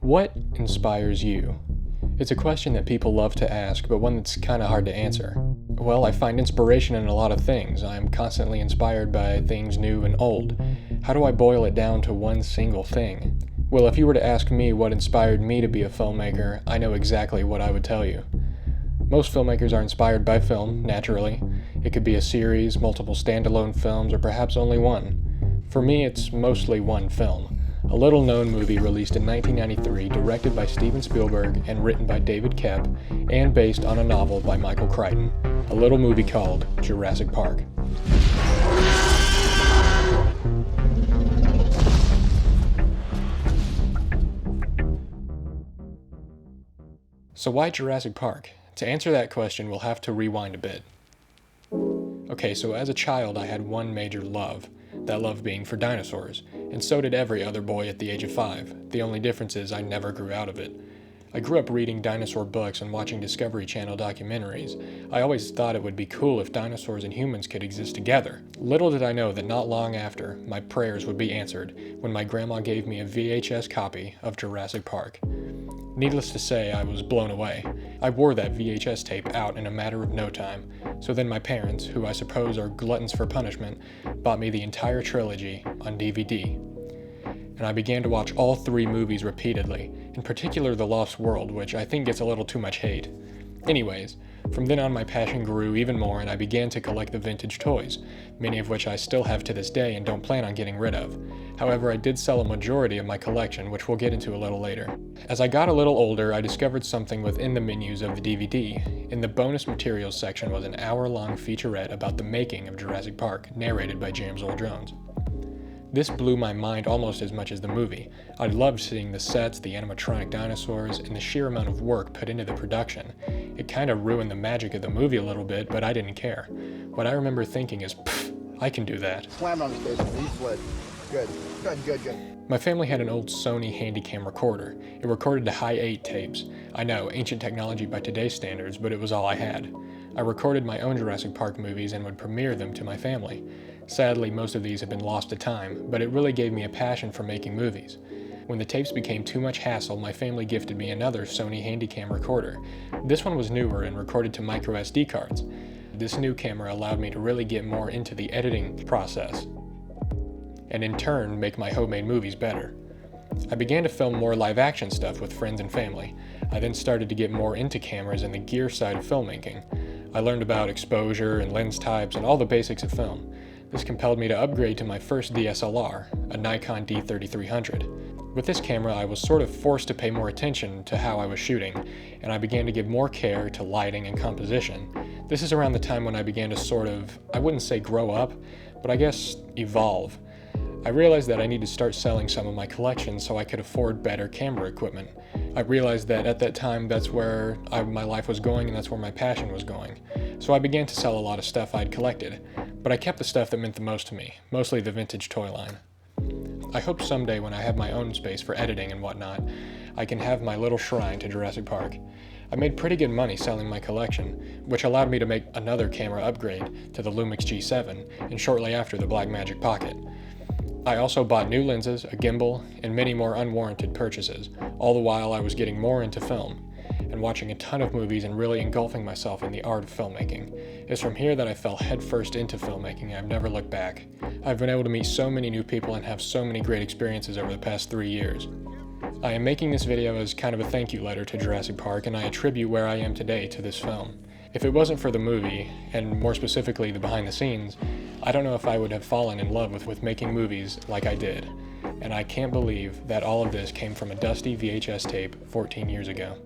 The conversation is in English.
What inspires you? It's a question that people love to ask, but one that's kind of hard to answer. Well, I find inspiration in a lot of things. I'm constantly inspired by things new and old. How do I boil it down to one single thing? Well, if you were to ask me what inspired me to be a filmmaker, I know exactly what I would tell you. Most filmmakers are inspired by film, naturally. It could be a series, multiple standalone films, or perhaps only one. For me, it's mostly one film. A little-known movie released in 1993, directed by Steven Spielberg and written by David Koepp, and based on a novel by Michael Crichton. A little movie called Jurassic Park. So why Jurassic Park? To answer that question, we'll have to rewind a bit. Okay, so as a child I had one major love, that love being for dinosaurs, and so did every other boy at the age of 5. The only difference is I never grew out of it. I grew up reading dinosaur books and watching Discovery Channel documentaries. I always thought it would be cool if dinosaurs and humans could exist together. Little did I know that not long after, my prayers would be answered when my grandma gave me a VHS copy of Jurassic Park. Needless to say, I was blown away. I wore that VHS tape out in a matter of no time, so then my parents, who I suppose are gluttons for punishment, bought me the entire trilogy on DVD. And I began to watch all 3 movies repeatedly, in particular The Lost World, which I think gets a little too much hate. Anyways, from then on my passion grew even more and I began to collect the vintage toys, many of which I still have to this day and don't plan on getting rid of. However, I did sell a majority of my collection, which we'll get into a little later. As I got a little older, I discovered something within the menus of the DVD. In the bonus materials section was an hour-long featurette about the making of Jurassic Park, narrated by James Earl Jones. This blew my mind almost as much as the movie. I loved seeing the sets, the animatronic dinosaurs, and the sheer amount of work put into the production. It kind of ruined the magic of the movie a little bit, but I didn't care. What I remember thinking is, I can do that. Slam on the station, he slid. Good. My family had an old Sony Handycam recorder. It recorded to high 8 tapes. I know, ancient technology by today's standards, but it was all I had. I recorded my own Jurassic Park movies and would premiere them to my family. Sadly, most of these have been lost to time, but it really gave me a passion for making movies. When the tapes became too much hassle, my family gifted me another Sony Handycam recorder. This one was newer and recorded to micro SD cards. This new camera allowed me to really get more into the editing process, and in turn make my homemade movies better. I began to film more live-action stuff with friends and family. I then started to get more into cameras and the gear side of filmmaking. I learned about exposure and lens types and all the basics of film. This compelled me to upgrade to my first DSLR, a Nikon D3300. With this camera, I was sort of forced to pay more attention to how I was shooting, and I began to give more care to lighting and composition. This is around the time when I began to sort of, I wouldn't say grow up, but I guess evolve. I realized that I needed to start selling some of my collection so I could afford better camera equipment. I realized that at that time that's where my life was going and that's where my passion was going. So I began to sell a lot of stuff I'd collected, but I kept the stuff that meant the most to me, mostly the vintage toy line. I hope someday when I have my own space for editing and whatnot, I can have my little shrine to Jurassic Park. I made pretty good money selling my collection, which allowed me to make another camera upgrade to the Lumix G7, and shortly after the Blackmagic Pocket. I also bought new lenses, a gimbal, and many more unwarranted purchases, all the while I was getting more into film, and watching a ton of movies and really engulfing myself in the art of filmmaking. It's from here that I fell headfirst into filmmaking. I've never looked back. I've been able to meet so many new people and have so many great experiences over the past 3 years. I am making this video as kind of a thank you letter to Jurassic Park, and I attribute where I am today to this film. If it wasn't for the movie, and more specifically the behind the scenes, I don't know if I would have fallen in love with making movies like I did. And I can't believe that all of this came from a dusty VHS tape 14 years ago.